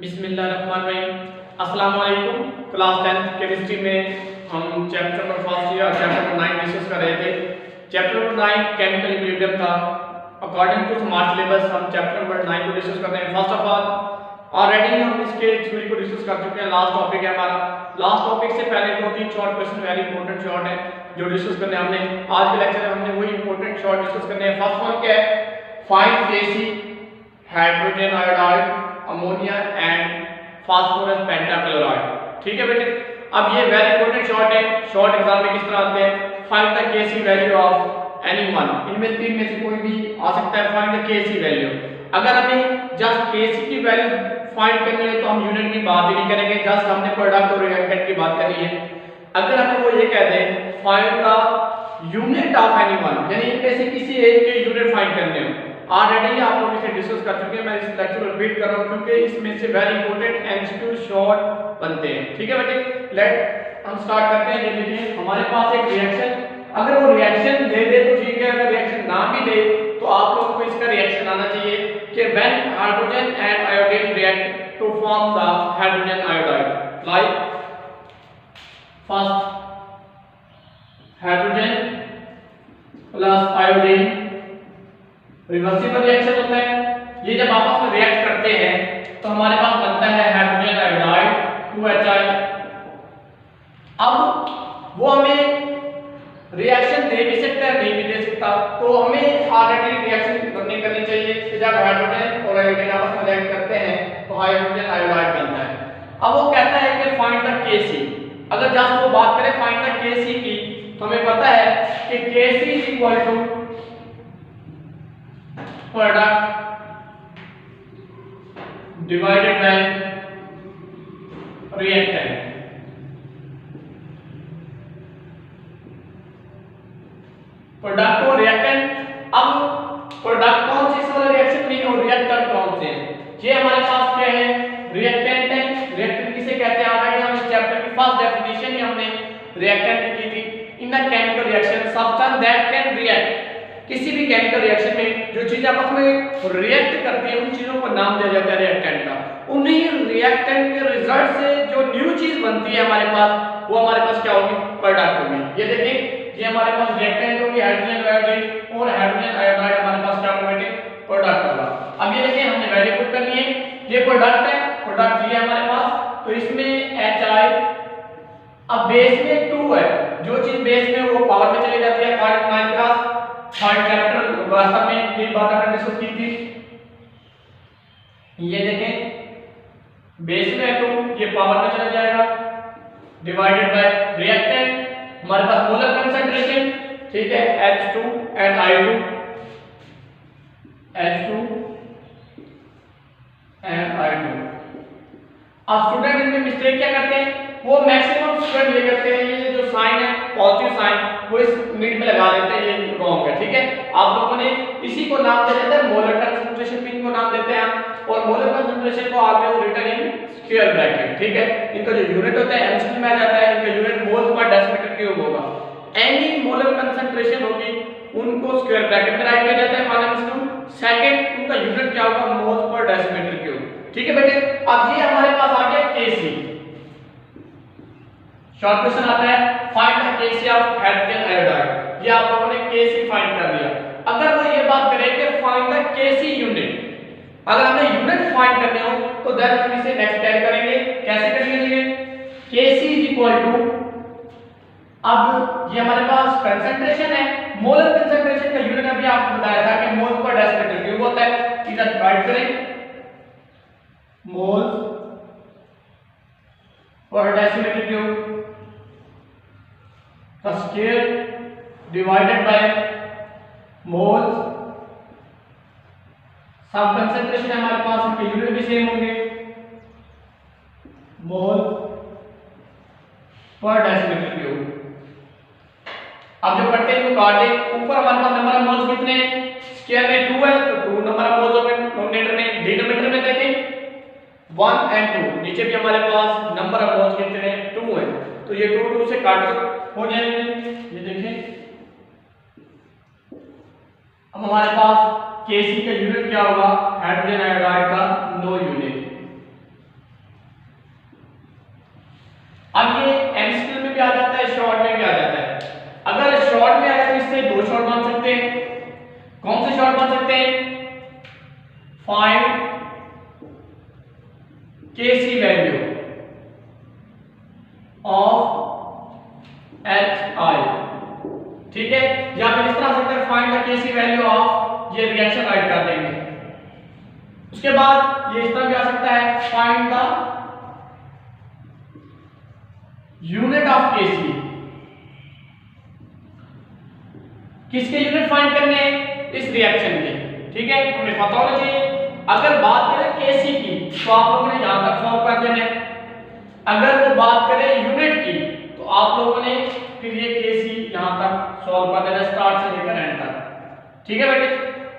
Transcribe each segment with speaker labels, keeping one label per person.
Speaker 1: बिस्मिल्लाहिर्रहमानिर्रहीम। अस्सलाम वालेकुम। क्लास 10th केमिस्ट्री में हम चैप्टर नंबर फर्स्ट या चैप्टर नंबर 9 डिस्कस कर रहे थे। चैप्टर नंबर 9 केमिकल इक्विलिब्रियम था। अकॉर्डिंग टू स्मार्ट सिलेबस हम चैप्टर नंबर 9 को डिस्कस कर रहे हैं। फर्स्ट ऑफ ऑल ऑलरेडी हम इसके थ्योरी को डिस्कस कर चुके हैं। लास्ट टॉपिक है हमारा। लास्ट टॉपिक से पहले दो तीन short question very important short है जो डिस्कस करने हमने आज के लेक्चर में हमने वही इंपॉर्टेंट शॉर्ट डिस्कस करने हैं। फर्स्ट वन क्या है? Find KC hydrogen iodide ammonia and phosphorus pentachloride. ठीक है बेटे, अब ये वेरी इंपॉर्टेंट शॉर्ट है। शॉर्ट एग्जाम में किस तरह आते हैं? Find the KC value of any one, इनमें तीन में से कोई भी आ सकता है। Find the KC value. अगर हमें जस्ट केसी की वैल्यू फाइंड करनी है तो हम यूनिट की बात ही नहीं करेंगे, जस्ट हमने प्रोडक्ट और रिएक्टेंट की बात करनी है। अगर हमें वो ये कह दें find the unit of any one, यानी इनमें से किसी एक के यूनिट फाइंड करने हो, ऑलरेडी आप लोग इसे डिस्कस कर चुके हैं। मैं इस लेक्चर को रिपीट कर रहा हूं क्योंकि इसमें से वेरी इंपॉर्टेंट एमसीक्यू शॉर्ट बनते हैं। ठीक है बेटे, लेट हम स्टार्ट करते हैं। ये देखिए हमारे पास एक रिएक्शन, अगर वो रिएक्शन दे दे तो ठीक है, अगर रिएक्शन ना भी दे तो आप लोगों को इसका रिएक्शन आना चाहिए कि when hydrogen and iodine react to form the hydrogen iodide, like first hydrogen plus iodine reversible reaction होता है। ये जब आपस में रिएक्ट करते हैं तो हमारे पास बनता है हाइड्रोजन आयोडाइड 2HI। अब वो हमें रिएक्शन दे भी सकता है, नहीं भी दे सकता, तो हमें ऑलरेडी रिएक्शन बनने करनी चाहिए कि जब हाइड्रोजन और आयोडीन आपस में रिएक्ट करते हैं तो हाइड्रोजन आयोडाइड बनता है। अब वो कहता है कि फाइंड द केसी। अगर जस्ट वो बात करें फाइंड द केसी की तो हमें पता है कि KC is equal to product divided by reactant. Product और रिएक्टेंट। अब प्रोडक्ट कौन से वाला रिएक्शन में और रिएक्टेंट कौन से हैं? ये हमारे पास क्या है? रिएक्टेंट है। रिएक्टेंट किसे कहते हैं? ऑलरेडी हम इस चैप्टर की फर्स्ट डेफिनेशन ही हमने रिएक्टेंट की थी। In a chemical reaction substance that can react, किसी भी केमिकल रिएक्शन में जो चीज आपस में रिएक्ट करती है उन चीजों को नाम दिया जाता है रिएक्टेंट का। उन्हीं रिएक्टेंट के रिजल्ट से जो न्यू चीज बनती है हमारे पास, वो हमारे पास क्या होगी? प्रोडक्ट होगी। ये देखिए ये हमारे पास रिएक्टेंट होगी हाइड्रोजन आयोडाइड और हाइड्रोजन आयोडाइड हमारे पास क्या होगा बेटे? प्रोडक्ट होगा। अब ये देखिए हमने वैल्यू पुट करनी है। ये प्रोडक्ट है, प्रोडक्ट ये हमारे पास, तो इसमें HI। अब बेस में 2 है, जो चीज बेस में वो पावर में चली जाती है। पार्ट 9 क्लास थर्ड चैप्टर वास्तव में ये बात हमने डिस्कस की थी। ये देखें बेस में 2, ये पावर में चला जाएगा डिवाइडेड बाय रिएक्टेंट। हमारे पास मोलर कंसंट्रेशन, ठीक है, H2 and I2, H2 and I2। अब स्टूडेंट इनमें मिस्टेक क्या करते हैं? वो मैक्सिमम स्टूडेंट ये करते हैं, ये जो साइन है पॉजिटिव साइन वो इस मिड में लगा देते हैं, ये रॉन्ग है। ठीक है, आप लोगों ने इसी को नाम दे देते हैं मोलर कंसंट्रेशन, पिन को नाम देते हैं हम, और मोलर कंसंट्रेशन को आपने रिटन इन स्क्वायर ब्रैकेट। ठीक है, इनका जो यूनिट होता है एमसीक्यू में आ जाता है, इनका unit moles per decimeter cube होगा। एनी मोलर कंसंट्रेशन होगी उनको स्क्वायर ब्रैकेट में राइट किया जाता है -2। सेकंड उनका यूनिट क्या होगा? Moles per decimeter cube. ठीक है बेटे, अब ये हमारे पास आ गया केसी। शॉर्ट क्वेश्चन आता है find the KC of hydrogen iodide. ये आप लोगों ने केसी फाइंड कर लिया। अगर वो ये बात करे कि फाइंड द केसी यूनिट, अगर हमें यूनिट फाइंड करने हो तो देन हम इसे नेक्स्ट टाइप करेंगे। कैसे करेंगे? केसी इज इक्वल टू, अब ये हमारे पास कंसंट्रेशन है, मोलर कंसंट्रेशन का यूनिट अभी आपको बताया था कि मोल पर डेसिमीटर क्यूब होता है। इधर डिवाइड करें मोल्स पर डेसिमीटर क्यूब का स्क्वायर डिवाइडेड बाय मोल्स। सब कंसंट्रेशन है हमारे पास, उनके यूनिट भी सेम होंगे, मोल पर डेसिमीटर क्यूब। अब जो पट्टे को काटे, ऊपर हमारे पास नंबर ऑफ मोल्स कितने हैं? स्क्वायर में 2 है तो 2 नंबर ऑफ मोल्स होंगे डिनोमिनेटर में। डिनोमिनेटर में देखें 1 एंड 2, नीचे भी हमारे पास नंबर ऑफ मोल्स कितने हैं? 2 है, तो ये 2 2 से काट हो जाएंगे। ये देखिए अब हमारे पास केसी का यूनिट क्या होगा? हाइड्रोजन आयोडाइड का no unit. Find Kc value of HI, ठीक है, या फिर इस तरह से find the Kc value of, ये रिएक्शन राइट कर देंगे। उसके बाद ये इस तरह भी आ सकता है find the unit of Kc, किसके यूनिट फाइंड करने हैं, इस रिएक्शन के, ठीक है, हमें पता होना चाहिए। अगर बात करें Kc की तो आप लोगों ने यहां तक सॉल्व कर देना है, अगर वो बात करें यूनिट की तो आप लोगों ने फिर ये Kc यहां तक सॉल्व कर देना स्टार्ट से लेकर एंड तक, ठीक है बेटे।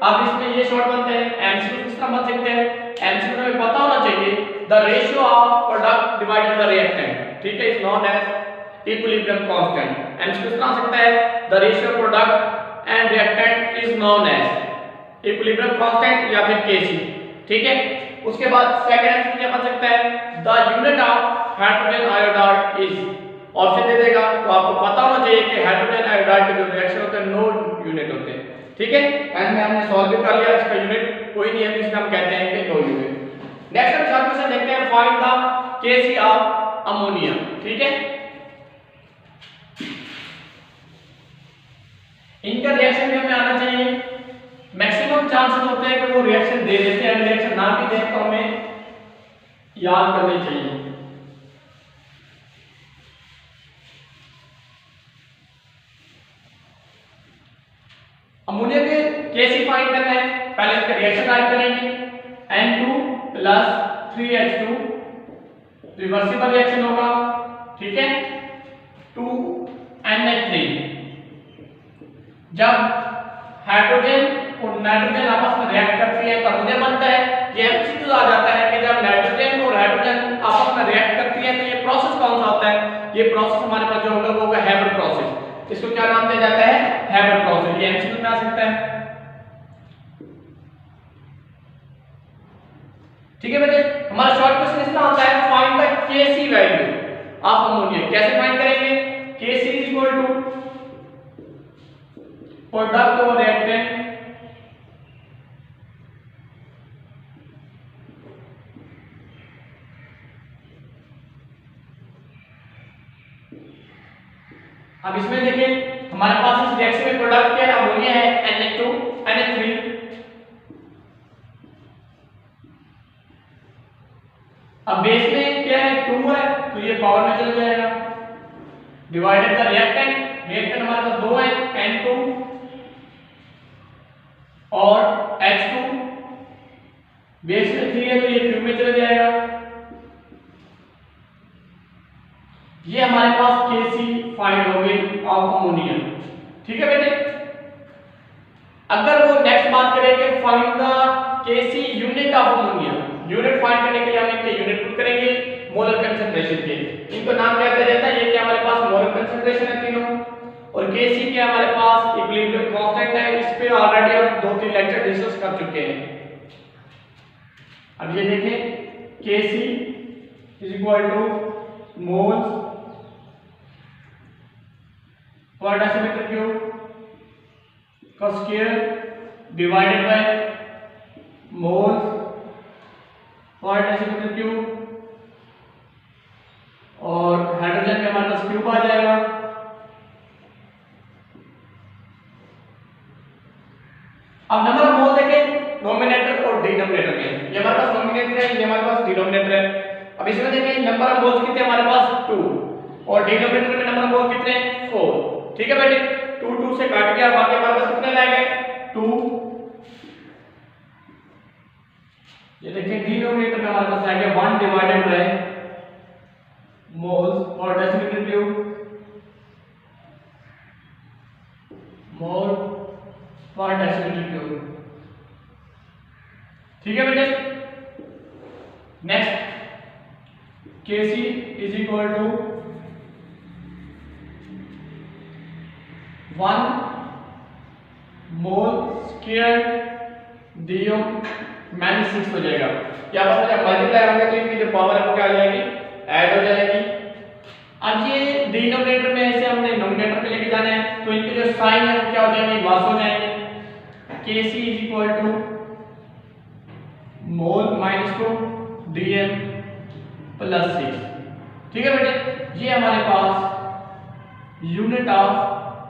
Speaker 1: अब इसमें ये शॉर्ट बनते हैं, एमसीक्यू किस तरह बन सकते हैं, एमसीक्यू में पता होना चाहिए the ratio of product divided by reactant, ठीक है, is known as equilibrium constant. MCQ किस तरह सकता है, the ratio of product and reactant is known as equilibrium constant या फिर Kc, ठीक है। उसके बाद सेकंड एमसीक्यू क्या बन सकता है, the unit of hydrogen iodide is, option दे देगा तो आपको पता होना चाहिए कि हाइड्रोजन आयोडाइड के जो रिएक्शन होते हैं नो यूनिट होते हैं, ठीक है। एंड में हमने सॉल्व भी कर लिया, इसका यूनिट कोई नहीं है, इसलिए हम कहते हैं कि नो यूनिट। नेक्स्ट हम शॉर्ट क्वेश्चन देखते हैं, find the Kc of ammonia, ठीक है। इनका रिएक्शन भी हमें आना चाहिए, मैक्सिमम चांसेस होते हैं कि वो रिएक्शन दे देते हैं, रिएक्शन ना भी दें तो हमें याद करनी चाहिए। अमोनिया के Kc फाइंड करना है, पहले इसका रिएक्शन राइट करेंगे, N2 + 3H2 रिवर्सिबल रिएक्शन होगा, ठीक है, 2NH3। जब हाइड्रोजन और नाइट्रोजन आपस में रिएक्ट करती है तब मुझे बनता है, ये एमसीक्यू आ जाता है कि जब नाइट्रोजन और हाइड्रोजन आपस में रिएक्ट करती है तो ये प्रोसेस कौन सा होता है, ये प्रोसेस हमारे पास जो होगा वो होगा हैबर प्रोसेस। इसको क्या नाम दिया जाता है, हैबर प्रोसेस। ये एमसीक्यू में आ सकता है, ठीक है बेटे। हमारा शॉर्ट क्वेश्चन इस तरह होता है, find the Kc value of ammonia. कैसे फाइंड करेंगे, Kc = प्रोडक्ट और रिएक्टेंट अब इसमें देखिए हमारे पास इस रिएक्शन में प्रोडक्ट क्या है, अमोनिया है, NH2 NH3। अब बेस में क्या है, 2 है तो ये पावर में चला जाएगा, डिवाइडेड द रिएक्टेंट, रिएक्टेंट हमारे पास 2 है, N2 और H2, बेस में 3 है तो ये क्यूब में चला जाएगा। ये हमारे पास Kc फाइंड हो गई ऑफ अमोनिया, ठीक है बेटे। अगर वो नेक्स्ट बात करेंगे find the Kc unit of ammonia, unit find करने के लिए हम इनके यूनिट पुट करेंगे मोलर कंसंट्रेशन के। इनको नाम क्या दिया जाता है, ये क्या हमारे पास मोलर कंसंट्रेशन है तीनों, और Kc क्या हमारे पास इक्विलिब्रियम कांस्टेंट है। इस पे ऑलरेडी हम 2-3 लेक्चर डिस्कस कर चुके हैं। अब ये देखें Kc = moles per decimetre cube का square divided by moles per decimetre cube, और हाइड्रोजन में हमारे पास क्यूब आ जाएगा। अब नंबर ऑफ मोल देखें नोमिनेटर और डिनोमिनेटर में, ये हमारे पास नोमिनेटर है, ये हमारे पास डिनोमिनेटर है। अब इसमें देखें नंबर ऑफ मोल्स कितने हमारे पास 2, और डिनोमिनेटर में नंबर ऑफ मोल कितने 4, ठीक है बेटे। 2 से काट गया, बाकी हमारे पास कितने रह गए 2। ये देखें डिनोमिनेटर में हमारे पास रह गया 1 divided by moles per decimetre cube, mole per decimetre cube, ठीक है बेटे। Next Kc = 1 mole square dio minus 6 हो जाएगा। क्या पता जब मल्टीप्लाई होंगे तो इनकी जो पावर है वो क्या आ जाएगी, ऐड हो जाएगी। अब ये डिनोमिनेटर में ऐसे हमने नोमिनेटर पे लेके जाना है, तो इनके जो साइन है वो क्या हो जाएंगे, वास हो जाएंगे। Kc = मोल -2 DM + 6। ठीक है बेटे, ये हमारे पास यूनिट ऑफ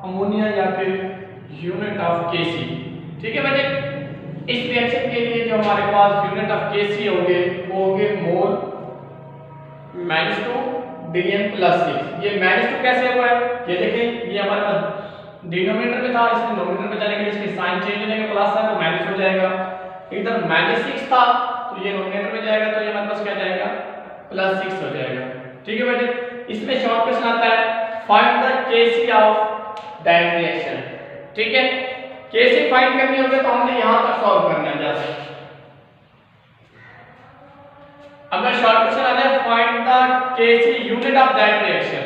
Speaker 1: अमोनिया या फिर यूनिट ऑफ Kc। ठीक है बेटे, इस रिएक्शन के लिए जो हमारे पास यूनिट ऑफ Kc होंगे वो होंगे मोल -2 DM + 6। ये -2 कैसे हुआ है, ये देखें, ये हमारे पास डिनोमिनेटर में था, इसमें नोमिनेटर में जाने के लिए इसके साइन चेंज हो जाएगा, प्लस है तो माइनस हो जाएगा। इधर -6 था तो ये नोमिनेटर में जाएगा, तो ये हमारे पास क्या जाएगा, +6 हो जाएगा। ठीक है बेटे, इसमें शॉर्ट क्वेश्चन आता है find the Kc of that reaction. ठीक है, Kc फाइंड करनी होगी तो हमने यहां तक सॉल्व करना है जैसे। अब शॉर्ट क्वेश्चन आता है find the Kc unit of that reaction.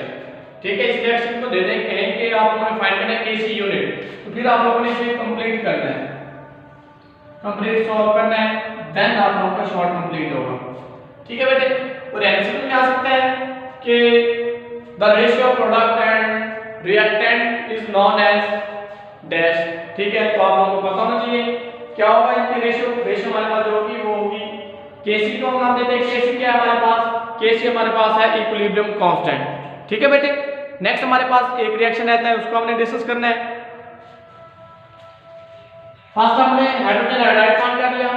Speaker 1: ठीक है, इस रिएक्शन को दे दें, कहें कि आप लोगों ने फाइंड करना है Kc यूनिट, तो फिर आप लोगों ने इसे कंप्लीट करना है, कंप्लीट सॉल्व करना है, देन आप लोगों का शॉर्ट कंप्लीट होगा। ठीक है बेटे, और एमसीक्यू में आ सकता है कि the ratio product and reactant is known as dash. ठीक है, तो आप लोगों को पता होना चाहिए क्या होगा इनकी रेशियो। रेशियो हमारे पास जो होगी वो होगी Kc को हम नाम देते हैं, Kc क्या है हमारे पास, Kc हमारे पास है इक्विलिब्रियम कांस्टेंट। ठीक है बेटे, नेक्स्ट हमारे पास एक रिएक्शन रहता है, उसको हमने डिस्कस करना है। फर्स्ट हमने हाइड्रोजन आयोडाइड फाइंड कर लिया,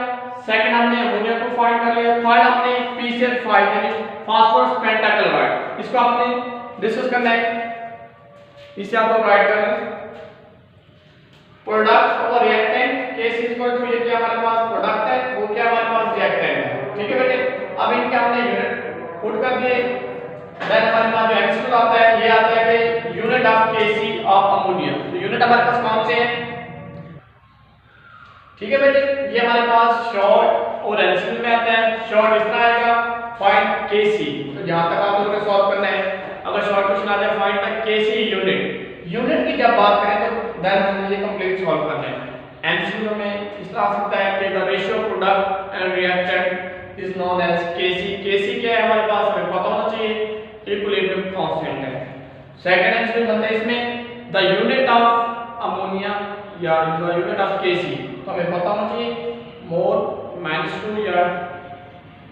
Speaker 1: सेकंड हमने अमोनिया को फाइंड कर लिया, थर्ड हमने PCl5 यानी फास्फोरस पेंटाक्लोराइड, इसको आपने डिस्कस करना है। इसे आप लोग राइट कर लें, प्रोडक्ट और रिएक्टेंट Kc ये क्या हमारे पास प्रोडक्ट है, वो क्या हमारे पास रिएक्टेंट है। ठीक है बेटे, अब इनके हमने यूनिट पुट कर दिए, देन हमारे पास जो एमसीक्यू आता है ये आता है कि unit of Kc of ammonia. तो यूनिट हमारे पास कौन से हैं, ठीक है बेटे, ये हमारे पास शॉर्ट और एमसीक्यू में आता है। शॉर्ट इस तरह आएगा फाइंड Kc, तो यहां तक आप लोगों ने सॉल्व करना है। अगर शॉर्ट क्वेश्चन आ जाए फाइंड द Kc यूनिट की जब बात करें तो देन हमें ये कंप्लीट सॉल्व करना है। एमसीक्यू में इस तरह आ सकता है कि the ratio product and reactant is known as Kc। Kc क्या है हमारे पास, हमें पता होना चाहिए, इक्विलिब्रियम कांस्टेंट है। सेकंड एमसीक्यू बनता है इसमें द यूनिट ऑफ अमोनिया या द यूनिट ऑफ Kc, तो हमें पता होना चाहिए मोल -2 या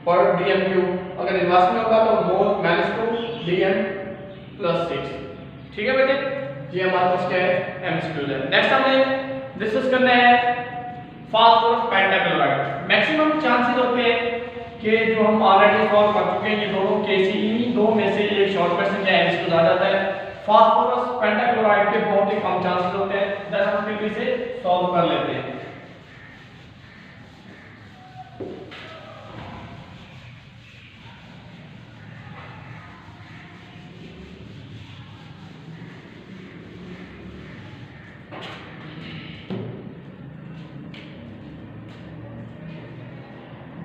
Speaker 1: पर dm3। अगर रिवर्स में होगा तो मोल -2 dm + 6। ठीक है बेटे, ये हमारे पास क्या है, एमसीक्यू है। नेक्स्ट हमने डिस्कस करना है फास्फोरस पेंटाक्लोराइड। मैक्सिमम चांसेस होते हैं कि जो हम ऑलरेडी सॉल्व कर चुके हैं ये दोनों Kc, इन्हीं दो में से एक शॉर्ट क्वेश्चन या एमसीक्यू आ जाता है। फास्फोरस पेंटाक्लोराइड के बहुत ही कम चांसेस होते हैं, देन हम फिर इसे सॉल्व कर लेते हैं।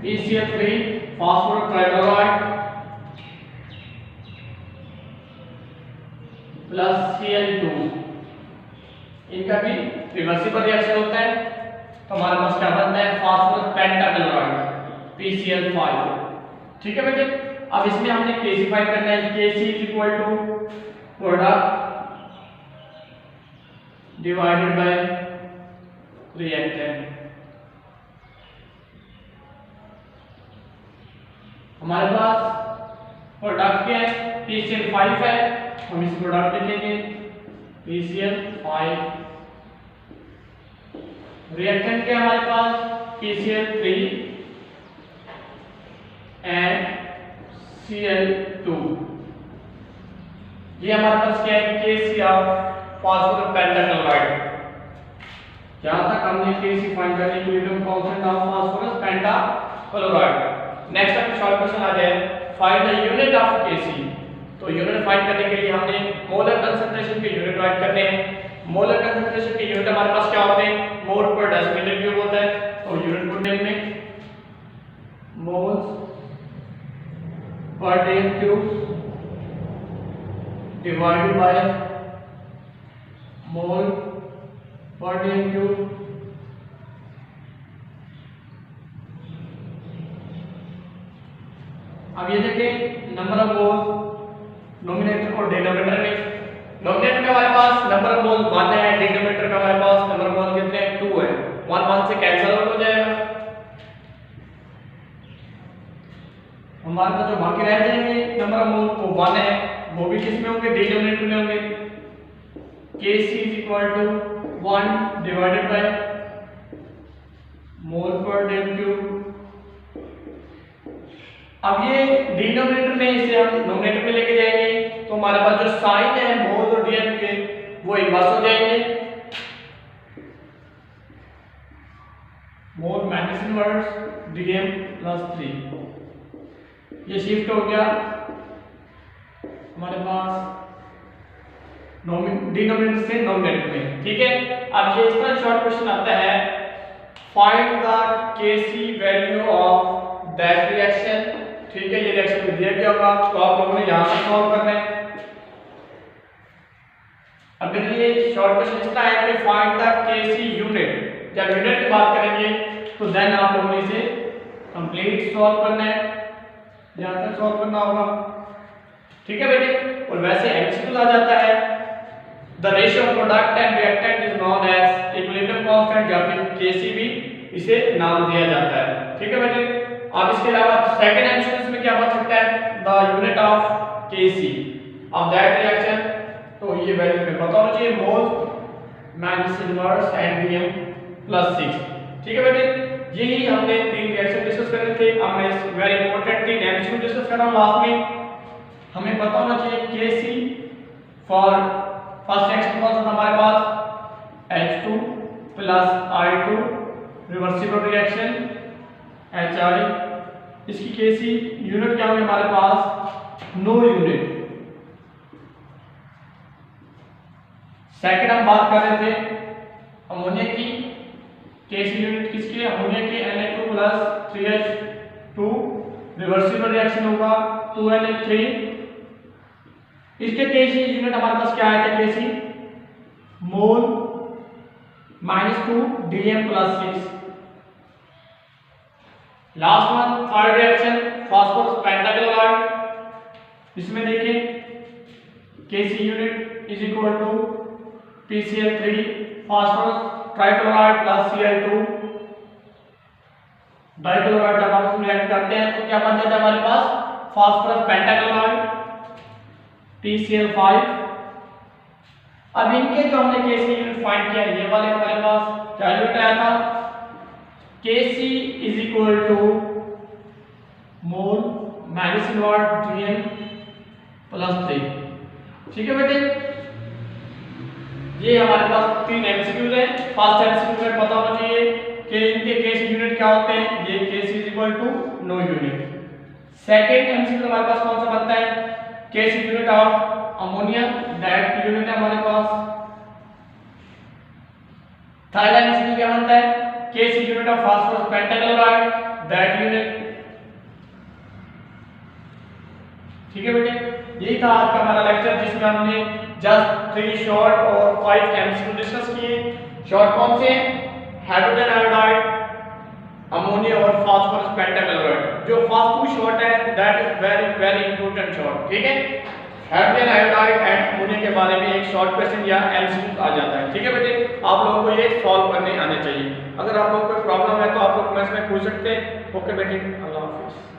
Speaker 1: PCl3 phosphorus trichloride plus Cl2, इनका भी रिवर्सिबल रिएक्शन होता है, तो हमारे पास क्या बनता है फास्फोरस पेंटाक्लोराइड PCl5। ठीक है बेटे, अब इसमें हमने Kc फाइंड करना है। Kc product divided by reactant. हमारे पास प्रोडक्ट क्या है, PCl5 है, हम इस प्रोडक्ट लिखेंगे PCl5। रिएक्टेंट क्या है हमारे पास, PCl3 एंड Cl2। ये हमारे पास क्या है, Kc ऑफ फास्फोरस पेंटाक्लोराइड। यहां तक हमने Kc फाइंड करने के लिए constant of phosphorus pentachloride. Next अब शॉर्ट क्वेश्चन आ जाए find the unit of Kc। तो यूनिट फाइंड करने के लिए हमने मोलर कंसंट्रेशन के यूनिट राइट करने हैं। मोलर कंसंट्रेशन के यूनिट हमारे पास क्या होते हैं, मोल पर डेसिमीटर क्यूब होता है, तो यूनिट पुट दें में moles per decimeter cube divided by mole per decimeter cube. अब ये देखें नंबर ऑफ मोल नोमिनेटर और डिनोमिनेटर में। नोमिनेटर में हमारे पास नंबर ऑफ मोल 1 है, डिनोमिनेटर में हमारे पास नंबर ऑफ मोल कितने हैं, 2 है। 1 1 से कैंसिल आउट हो जाएगा। हमारे पास जो बाकी रह जाएंगे नंबर ऑफ मोल वो 1 है, वो भी किसमें होंगे, डिनोमिनेटर में होंगे। Kc is equal to 1 divided by मोल पर डेल क्यूब। अब ये डिनोमिनेटर में इसे हम नोमिनेटर में लेके जाएंगे तो हमारे पास जो साइन है मोल और डीएम के वो इनवर्स हो जाएंगे। मोल माइनस इनवर्स डीएम प्लस 3, ये शिफ्ट हो गया हमारे पास डिनोमिनेटर से नोमिनेटर में। ठीक है, अब ये इसका शॉर्ट क्वेश्चन आता है, find the KC value of that reaction. ठीक है, ये रिएक्शन दिया गया होगा तो आप लोगों ने यहां से सॉल्व करना है। अगर ये शॉर्ट क्वेश्चन इस तरह है कि फाइंड द केसी यूनिट, जब यूनिट की बात करेंगे तो देन आप लोगों ने इसे कंप्लीट सॉल्व करना है, यहां तक सॉल्व करना होगा। ठीक है बेटे, और वैसे एमसीक्यू आ जाता है the ratio of product and reactant is known as equilibrium constant, या फिर केसी भी इसे नाम दिया जाता है। ठीक है बेटे, अब इसके अलावा सेकंड एमसीक्यू में क्या बन सकता है, the unit of KC of that reaction, तो ये वैल्यू में पता होना चाहिए, mole minus inverse and DM plus 6। ठीक है बेटे, यही हमने 3 रिएक्शन डिस्कस करने थे। अब मैं वेरी इंपॉर्टेंट 3 एमसीक्यू डिस्कस कर रहा हूं लास्ट में। हमें पता होना चाहिए केसी फॉर फर्स्ट रिएक्शन कौन सा था हमारे पास, H2 plus I2 reversible reaction HI, इसकी केसी यूनिट क्या होगी हमारे पास, नो यूनिट। सेकंड हम बात कर रहे थे अमोनिया की, केसी यूनिट किसकी है, अमोनिया की Na2 plus 3H2 reversible reaction होगा 2Na3। इसके केसी यूनिट हमारे पास क्या आया था, KC mole -2 DM plus 6। Last one third reaction phosphorus pentachloride, इसमें देखिए KC unit is equal to PCl3 phosphorus trichloride plus Cl2 dichloride. जब हम इसमें रिएक्ट करते हैं तो क्या बन जाता है हमारे पास, फास्फोरस पेंटाक्लोराइड PCl5। अब इनके जो हमने केसी यूनिट फाइंड किया, ये वाले हमारे पास क्या यूनिट आया था, Kc is equal to mole minus inverse DM plus 3। ठीक है बेटे, ये हमारे पास 3 एमसीक्यूज हैं। फर्स्ट एमसीक्यू में पता होना चाहिए कि इनके केसी यूनिट क्या होते हैं, ये Kc is equal to no unit. Second MCQ हमारे पास कौन सा बनता है, KC unit of ammonia, that unit है हमारे पास। थर्ड एमसीक्यू क्या बनता है, KC unit of phosphorus pentachloride, that unit. ठीक है बेटे, यही था आज का हमारा लेक्चर जिसमें हमने जस्ट 3 शॉर्ट और 5 एमसीक्यू डिस्कस किए। शॉर्ट कौन से हैं, हाइड्रोजन आयोडाइड, अमोनिया और फास्फोरस पेंटाक्लोराइड। जो फर्स्ट 2 शॉर्ट है that is very very important short. ठीक है, हाइड्रोजन आयोडाइड एंड अमोनिया के बारे में एक शॉर्ट क्वेश्चन या एमसीक्यू आ जाता है। ठीक है बेटे, आप लोगों को ये सॉल्व करने आने चाहिए। अगर आप लोगों को कोई प्रॉब्लम है तो आप लोग कमेंट्स में पूछ सकते हैं। ओके बेटे, अल्लाह हाफिज़।